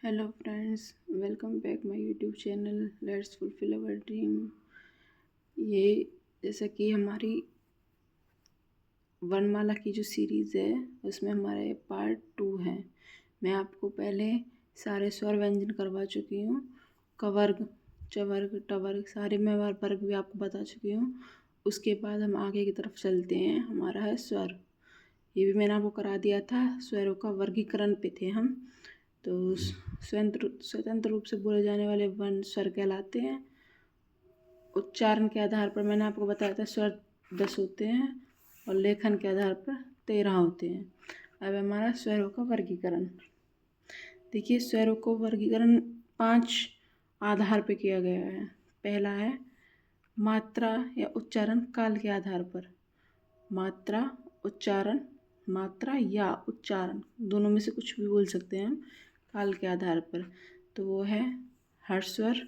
Hello friends, welcome back my YouTube channel let's fulfil our dream. ये जैसा कि हमारी वर्णमाला की जो सीरीज़ है उसमें हमारे पार्ट 2 है। मैं आपको पहले सारे स्वर व्यंजन करवा चुकी हूँ। कवर्ग, चवर्ग, टवर्ग सारे मैं वर्ग भी आपको बता चुकी हूँ। उसके बाद हम आगे की तरफ चलते हैं। हमारा है स्वर, ये भी मैंने आपको करा दिया था। स्वरों का वर्गीकरण पे थे हम। तो स्वतंत्र रूप से बोले जाने वाले वर्ण स्वर कहलाते हैं। उच्चारण के आधार पर मैंने आपको बताया था स्वर 10 होते हैं और लेखन के आधार पर 13 होते हैं। अब हमारा स्वरों का वर्गीकरण देखिए। स्वरों को वर्गीकरण 5 आधार पर किया गया है। पहला है मात्रा या उच्चारण काल के आधार पर। मात्रा, उच्चारण, मात्रा या उच्चारण दोनों में से कुछ भी बोल सकते हैं हम काल के आधार पर। तो वो है हर्ष स्वर,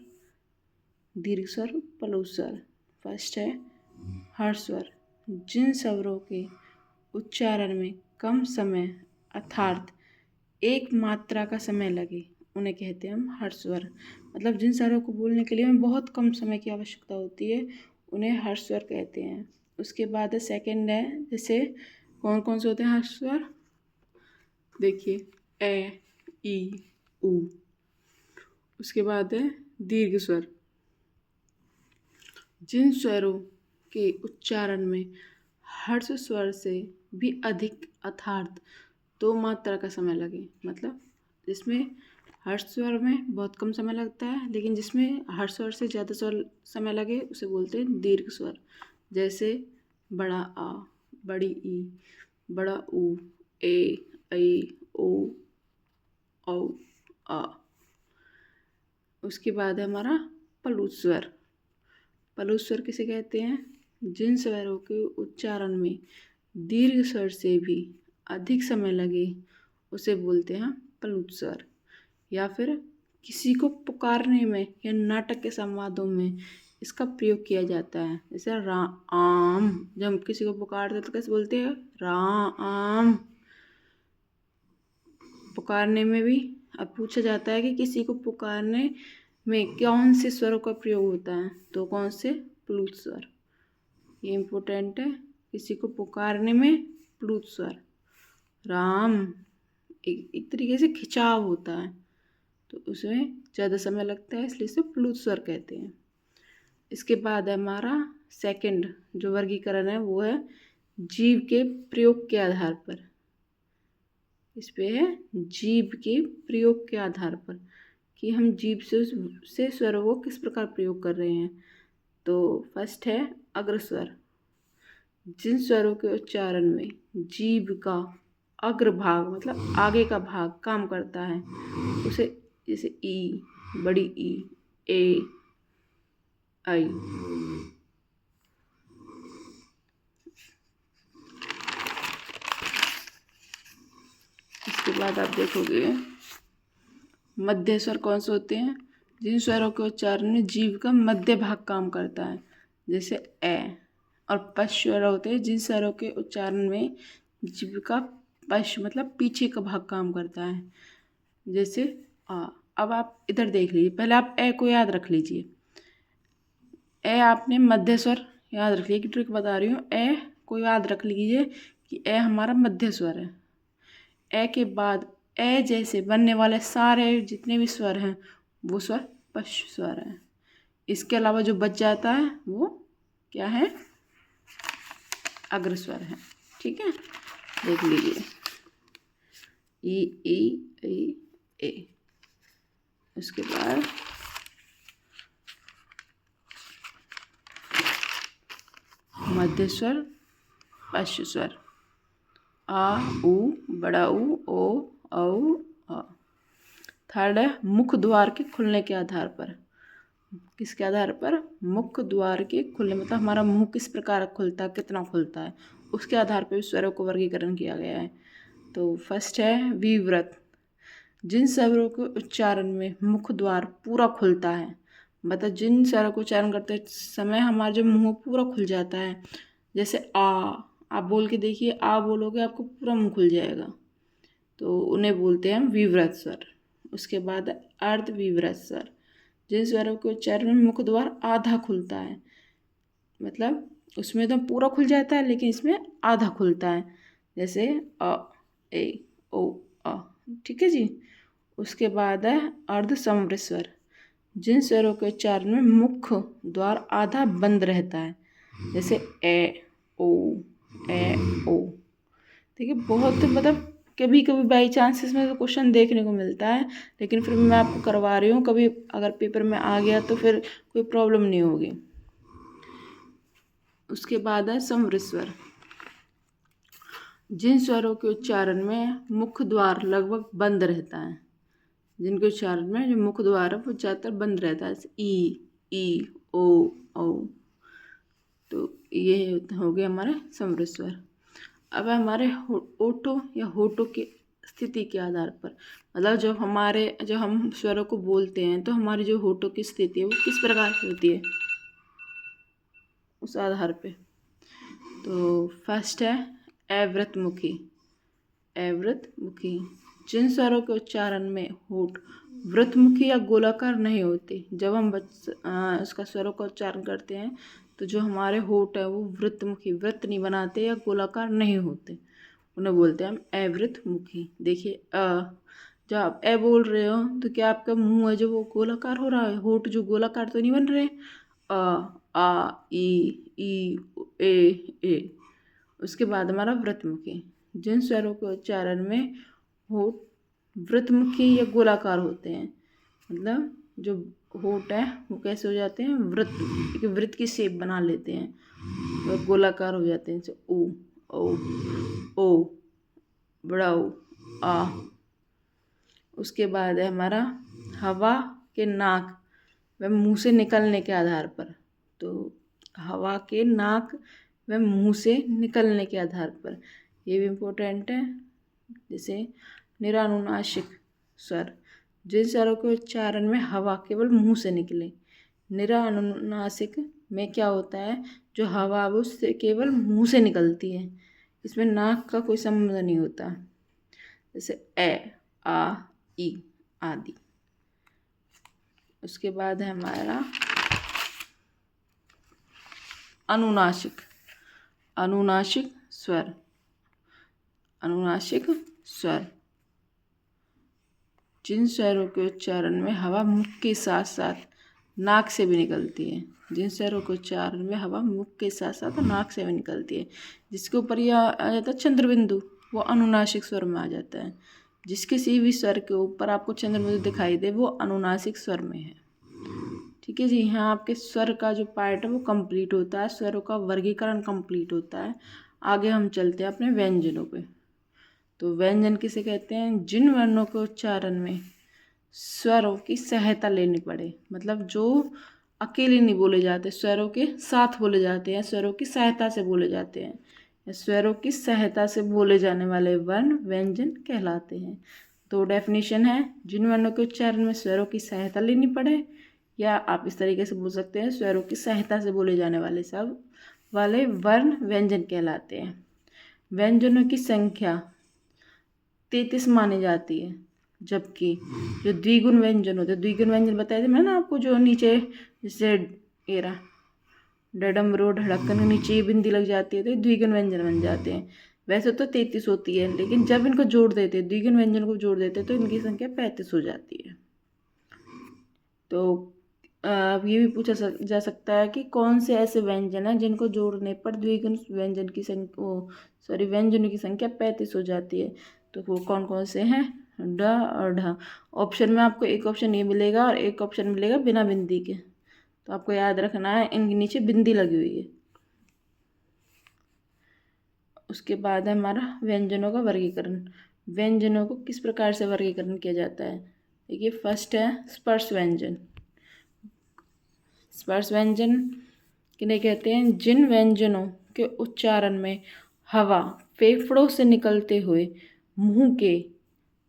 दीर्घ स्वर, प्लुत स्वर। फर्स्ट है हर्ष स्वर। जिन स्वरों के उच्चारण में कम समय अर्थात एक मात्रा का समय लगे उन्हें कहते हैं हम हर्ष स्वर। मतलब जिन स्वरों को बोलने के लिए हमें बहुत कम समय की आवश्यकता होती है उन्हें हर्ष स्वर कहते हैं। उसके बाद सेकंड है, जैसे कौन कौन से होते हैं हर्ष स्वर देखिए, ए, ई, उ। उसके बाद है दीर्घ स्वर। जिन स्वरों के उच्चारण में हर्ष स्वर से भी अधिक अर्थात 2 मात्रा का समय लगे, मतलब जिसमें हर्ष स्वर में बहुत कम समय लगता है लेकिन जिसमें हर्ष स्वर से ज़्यादा स्वर समय लगे उसे बोलते हैं दीर्घ स्वर। जैसे बड़ा आ, बड़ी ई, बड़ा ऊ, ए, ऐ, ओ, औ, आ। उसके बाद है हमारा प्लुत स्वर। प्लुत स्वर किसे कहते हैं? जिन स्वरों के उच्चारण में दीर्घ स्वर से भी अधिक समय लगे उसे बोलते हैं प्लुत स्वर। या फिर किसी को पुकारने में या नाटक के संवादों में इसका प्रयोग किया जाता है। जैसे राम, जब हम किसी को पुकारते हैं तो कैसे बोलते हैं? राम। पुकारने में भी अब पूछा जाता है कि किसी को पुकारने में कौन से स्वरों का प्रयोग होता है, तो कौन से? प्लुत स्वर। ये इम्पोर्टेंट है। किसी को पुकारने में प्लुत स्वर। राम एक तरीके से खिंचाव होता है तो उसमें ज़्यादा समय लगता है, इसलिए इसे प्लुत स्वर कहते हैं। इसके बाद हमारा सेकंड जो वर्गीकरण है वो है जीव के प्रयोग के आधार पर। इस पे है जीभ के प्रयोग के आधार पर कि हम जीभ से स्वरों को किस प्रकार प्रयोग कर रहे हैं। तो फर्स्ट है अग्रस्वर। जिन स्वरों के उच्चारण में जीभ का अग्रभाग मतलब आगे का भाग काम करता है उसे, जैसे ई, बड़ी ई, ए, आई। इसके बाद आप देखोगे मध्य स्वर कौन से होते हैं? जिन स्वरों के उच्चारण में जीभ का मध्य भाग काम करता है, जैसे ए। और पश्च स्वर होते हैं जिन स्वरों के उच्चारण में जीभ का पश्च मतलब पीछे का भाग काम करता है, जैसे आ। अब आप इधर देख लीजिए, पहले आप ए को याद रख लीजिए। ए आपने मध्य स्वर याद रख लिया, कि ट्रिक बता रही हूँ। ए को याद रख लीजिए कि ए हमारा मध्य स्वर है। ए के बाद ए जैसे बनने वाले सारे जितने भी स्वर हैं वो स्वर पश्च स्वर हैं। इसके अलावा जो बच जाता है वो क्या है? अग्रस्वर है। ठीक है, देख लीजिए ई, ए। उसके बाद मध्य स्वर, पश्च स्वर, आ, उ, बड़ा ऊ, ओ, औ, आ। थर्ड है मुख द्वार के खुलने के आधार पर। किसके आधार पर? मुख द्वार के खुलने मतलब हमारा मुंह किस प्रकार खुलता है, कितना खुलता है, उसके आधार पर स्वरों को वर्गीकरण किया गया है। तो फर्स्ट है विव्रत। जिन स्वरों के उच्चारण में मुख द्वार पूरा खुलता है, मतलब जिन स्वरों को उच्चारण करते समय हमारा जो मुंह पूरा खुल जाता है, जैसे आ। आप बोल के देखिए, आ बोलोगे आपको पूरा मुंह खुल जाएगा, तो उन्हें बोलते हैं हम विव्रत स्वर। उसके बाद अर्धविवृत स्वर, जिन स्वरों के उच्चारण में मुख द्वार आधा खुलता है, मतलब उसमें तो पूरा खुल जाता है लेकिन इसमें आधा खुलता है, जैसे अ, ए, ओ, अ। ठीक है जी। उसके बाद है अर्धसंवृत स्वर, जिन स्वरों के उच्चारण में मुख द्वार आधा बंद रहता है, जैसे ए, ओ, ए, ओ। ठीक है, बहुत मतलब कभी कभी बाई चांस इसमें तो क्वेश्चन देखने को मिलता है, लेकिन फिर मैं आपको करवा रही हूँ, कभी अगर पेपर में आ गया तो फिर कोई प्रॉब्लम नहीं होगी। उसके बाद है संवृत स्वर, जिन स्वरों के उच्चारण में मुख द्वार लगभग बंद रहता है, जिनके उच्चारण में जो मुख द्वार है वो ज़्यादातर बंद रहता है, जैसे ई, ओ, औ। तो ये हो गए हमारे संवृत स्वर। अब हमारे ओठों या होठों की स्थिति के आधार पर, मतलब जब हम स्वरों को बोलते हैं तो हमारी जो होठों की स्थिति है वो किस प्रकार की होती है, उस आधार पे। तो फर्स्ट है अवृतमुखी। अवृतमुखी, जिन स्वरों के उच्चारण में होठ वृत्तमुखी या गोलाकार नहीं होते, जब हम उसका स्वरों का उच्चारण करते हैं तो जो हमारे होठ है वो वृत्तमुखी, वृत्त नहीं बनाते या गोलाकार नहीं होते, उन्हें बोलते हैं हम अवृतमुखी। देखिए जब आप ए बोल रहे हो तो क्या आपका मुंह है जो वो गोलाकार हो रहा है, होठ जो गोलाकार तो नहीं बन रहे। आ, ई, ए। उसके बाद हमारा वृत्तमुखी, जिन स्वरों के उच्चारण में होठ वृत्तमुखी या गोलाकार होते हैं, मतलब जो होठ है वो कैसे हो जाते हैं, वृत्त की शेप बना लेते हैं, वो गोलाकार हो जाते हैं, जैसे ओ, बड़ा ओ, आ। उसके बाद है हमारा हवा के नाक व मुंह से निकलने के आधार पर। तो हवा के नाक व मुंह से निकलने के आधार पर ये भी इम्पोर्टेंट है। जैसे निरानुनासिक स्वर, जिन स्वरों के उच्चारण में हवा केवल मुंह से निकले। निरानुनासिक में क्या होता है, जो हवा है उससे केवल मुंह से निकलती है, इसमें नाक का कोई संबंध नहीं होता, जैसे ए, आ, ई आदि। उसके बाद है हमारा अनुनासिक। अनुनासिक स्वर, अनुनासिक स्वर, जिन स्वरों के उच्चारण में हवा मुख के साथ साथ नाक से भी निकलती है, जिन स्वरों के उच्चारण में हवा मुख के साथ साथ नाक से भी निकलती है, जिसके ऊपर यह आ जाता है चंद्रबिंदु, वो अनुनासिक स्वर में आ जाता है। जिस किसी भी स्वर के ऊपर आपको चंद्रबिंदु दिखाई दे वो अनुनासिक स्वर में है। ठीक है जी। यहाँ आपके स्वर का जो पार्ट है वो कंप्लीट होता है, स्वरों का वर्गीकरण कंप्लीट होता है। आगे हम चलते हैं अपने व्यंजनों पे। तो व्यंजन किसे कहते हैं, जिन वर्णों के उच्चारण में स्वरों की सहायता लेनी पड़े, मतलब जो अकेले नहीं बोले जाते, स्वरों के साथ बोले जाते हैं, स्वरों की सहायता से बोले जाते हैं, स्वरों की सहायता से बोले जाने वाले वर्ण व्यंजन कहलाते हैं। तो डेफिनेशन है, जिन वर्णों के उच्चारण में स्वरों की सहायता लेनी पड़े, या आप इस तरीके से बोल सकते हैं, स्वरों की सहायता से बोले जाने वाले सब वाले वर्ण व्यंजन कहलाते हैं। व्यंजनों की संख्या 33 मानी जाती है, जबकि जो द्विगुण व्यंजन होते हैं, द्विगुण व्यंजन बताया था मैं ना आपको, जो नीचे जैसे एरा डडम रो ढड़कन के नीचे ये बिंदी लग जाती है तो द्विगुण व्यंजन बन जाते हैं। वैसे तो 33 होती है, लेकिन जब इनको जोड़ देते हैं, द्विगुण व्यंजन को जोड़ देते हैं, तो इनकी संख्या 35 हो जाती है। तो अब ये भी पूछा जा सकता है कि कौन से ऐसे व्यंजन हैं जिनको जोड़ने पर द्विगुण व्यंजन की संख्या व्यंजनों की संख्या 35 हो जाती है। तो वो कौन कौन से हैं, ड और ढ। ऑप्शन में आपको एक ऑप्शन ये मिलेगा और एक ऑप्शन मिलेगा बिना बिंदी के, तो आपको याद रखना है इनके नीचे बिंदी लगी हुई है। उसके बाद है हमारा व्यंजनों का वर्गीकरण। व्यंजनों को किस प्रकार से वर्गीकरण किया जाता है, देखिए फर्स्ट है स्पर्श व्यंजन। स्पर्श व्यंजन किन्हें कहते हैं, जिन व्यंजनों के उच्चारण में हवा फेफड़ों से निकलते हुए मुंह के,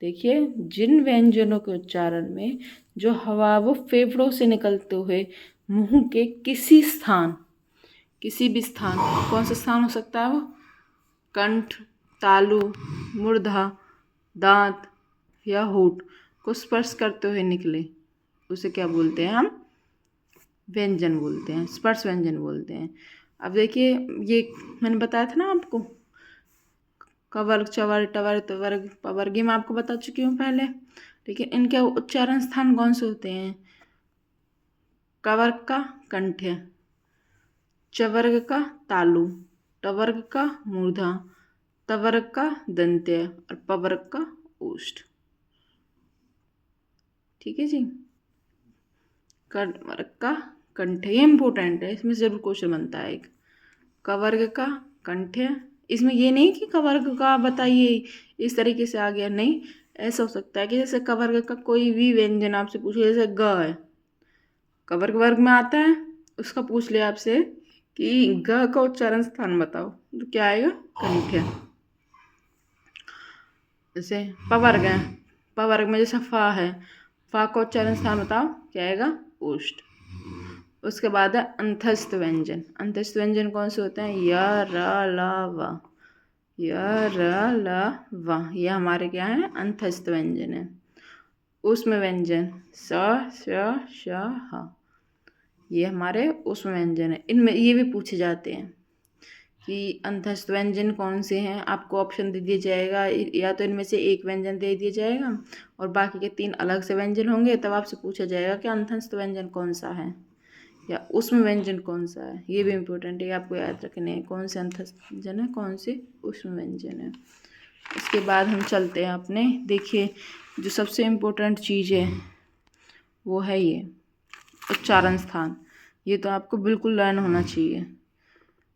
देखिए जिन व्यंजनों के उच्चारण में जो हवा वो फेफड़ों से निकलते हुए मुंह के किसी स्थान, किसी भी स्थान, कौन सा स्थान हो सकता है वो, कंठ, तालु, मूर्धा, दांत या होठ, को स्पर्श करते हुए निकले उसे क्या बोलते हैं हम? व्यंजन बोलते हैं, स्पर्श व्यंजन बोलते हैं। अब देखिए ये मैंने बताया था ना आपको, कवर्ग, चवर्ग, टवर्ग, त्वर्ग, पवर्ग, ये मैं आपको बता चुकी हूँ पहले। लेकिन इनके उच्चारण स्थान कौन से होते हैं? कवर्ग का कंठ्य, चवर्ग का तालु, टवर्ग का मूर्धा, त्वर्ग का दंत्य और पवर्ग का ओष्ठ। ठीक है जी। कवर्ग का कंठ, ये इम्पोर्टेंट है, इसमें जरूर क्वेश्चन बनता है एक। कवर्ग का कंठ्य, इसमें ये नहीं कि कवर्ग का बताइए इस तरीके से आ गया, नहीं। ऐसा हो सकता है कि जैसे कवर्ग का कोई भी व्यंजन आपसे पूछे, जैसे ग है, कवर्ग वर्ग में आता है, उसका पूछ लिया आपसे कि ग का उच्चारण स्थान बताओ, तो क्या आएगा? कंठ्य। जैसे पवर्ग है, पवर्ग में जैसे फा है, फा का उच्चारण स्थान बताओ, क्या आएगा? ओष्ठ। उसके बाद है अंतस्थ व्यंजन। अंतस्थ व्यंजन कौन से होते हैं? य, र, ल, व। य, र, ल, व, ये हमारे क्या है? अंतस्थ व्यंजन है। ऊष्म व्यंजन स, श, ह, ये हमारे ऊष्म व्यंजन है। इनमें ये भी पूछे जाते हैं कि अंतस्थ व्यंजन कौन से हैं। आपको ऑप्शन दे दिया जाएगा, या तो इनमें से एक व्यंजन दे दिया जाएगा और बाकी के 3 अलग से व्यंजन होंगे, तब आपसे पूछा जाएगा कि अंतस्थ व्यंजन कौन सा है या ऊष्म व्यंजन कौन सा है। ये भी इम्पोर्टेंट है, आपको याद रखने हैं कौन से अंतस्थ व्यंजन है, कौन से ऊष्म व्यंजन है। इसके बाद हम चलते हैं अपने, देखिए जो सबसे इम्पोर्टेंट चीज़ है वो है ये उच्चारण स्थान। ये तो आपको बिल्कुल लर्न होना चाहिए।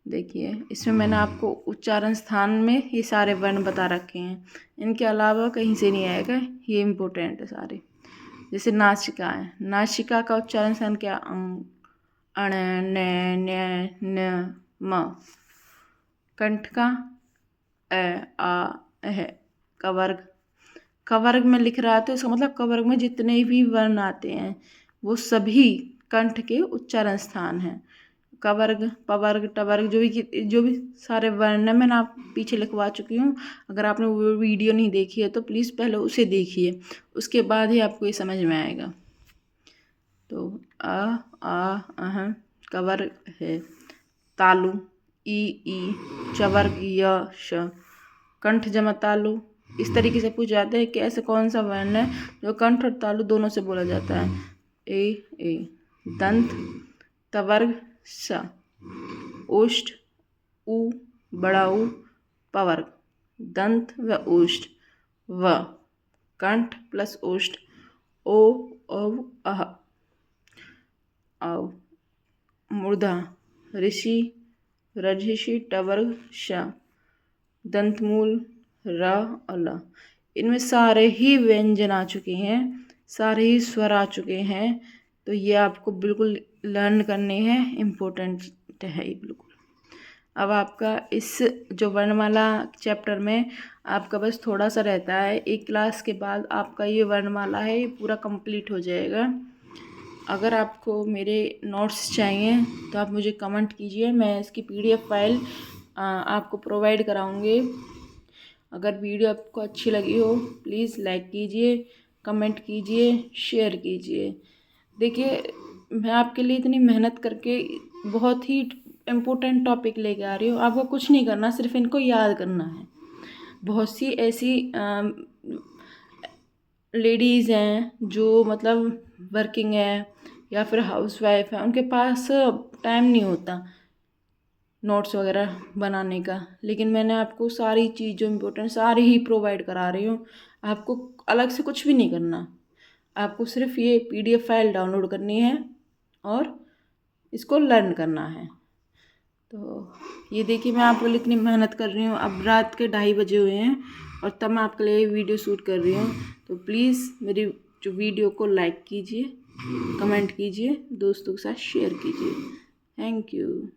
देखिए इसमें मैंने आपको उच्चारण स्थान में ये सारे वर्ण बता रखे हैं, इनके अलावा कहीं से नहीं आएगा, ये इम्पोर्टेंट है सारे। जैसे नासिका है, नासिका का उच्चारण स्थान क्या? अण, न, न, म। कंठ का अ, आ, अह। कवर्ग, कवर्ग में लिख रहा है तो इसका मतलब कवर्ग में जितने भी वर्ण आते हैं वो सभी कंठ के उच्चारण स्थान हैं। कवर्ग, पवर्ग, टवर्ग, जो भी सारे वर्ण हैं मैंने आप पीछे लिखवा चुकी हूँ। अगर आपने वो वीडियो नहीं देखी है तो प्लीज़ पहले उसे देखिए, उसके बाद ही आपको ये समझ में आएगा। तो आ, अह, कवर्ग है, तालु, ई, चवर्ग, य, श, कंठ जमा तालु। इस तरीके से पूछ जाते हैं कि ऐसे कौन सा वर्ण है जो कंठ और तालु दोनों से बोला जाता है। ए, दंत, तवर्ग, स, ओष्ठ, उ, बड़ा उ, पवर्ग, दंत व ओष्ठ, व, कंठ प्लस ओष्ठ, ओ, औ, अह, औ, मूर्धा, ऋषि, रजषि, टवर्ग, श, दंतमूल, र और ल। इनमें सारे ही व्यंजन आ चुके हैं, सारे ही स्वर आ चुके हैं, तो ये आपको बिल्कुल लर्न करने हैं, इम्पोर्टेंट है ये बिल्कुल। अब आपका इस जो वर्णमाला चैप्टर में आपका बस थोड़ा सा रहता है, एक क्लास के बाद आपका ये वर्णमाला है ये पूरा कंप्लीट हो जाएगा। अगर आपको मेरे नोट्स चाहिए तो आप मुझे कमेंट कीजिए, मैं इसकी PDF फाइल आपको प्रोवाइड कराऊंगी। अगर वीडियो आपको अच्छी लगी हो प्लीज़ लाइक कीजिए, कमेंट कीजिए, शेयर कीजिए। देखिए मैं आपके लिए इतनी मेहनत करके बहुत ही इम्पोर्टेंट टॉपिक लेके आ रही हूँ, आपको कुछ नहीं करना, सिर्फ इनको याद करना है। बहुत सी ऐसी लेडीज़ हैं जो मतलब वर्किंग है या फिर हाउसवाइफ है, उनके पास टाइम नहीं होता नोट्स वगैरह बनाने का, लेकिन मैंने आपको सारी चीज़ जो इम्पोर्टेंट सारी ही प्रोवाइड करा रही हूँ। आपको अलग से कुछ भी नहीं करना, आपको सिर्फ ये PDF फाइल डाउनलोड करनी है और इसको लर्न करना है। तो ये देखिए मैं आपके लिए इतनी मेहनत कर रही हूँ, अब रात के 2:30 बजे हुए हैं और तब मैं आपके लिए वीडियो शूट कर रही हूँ। तो प्लीज़ मेरी जो वीडियो को लाइक कीजिए, कमेंट कीजिए, दोस्तों के साथ शेयर कीजिए। Thank you.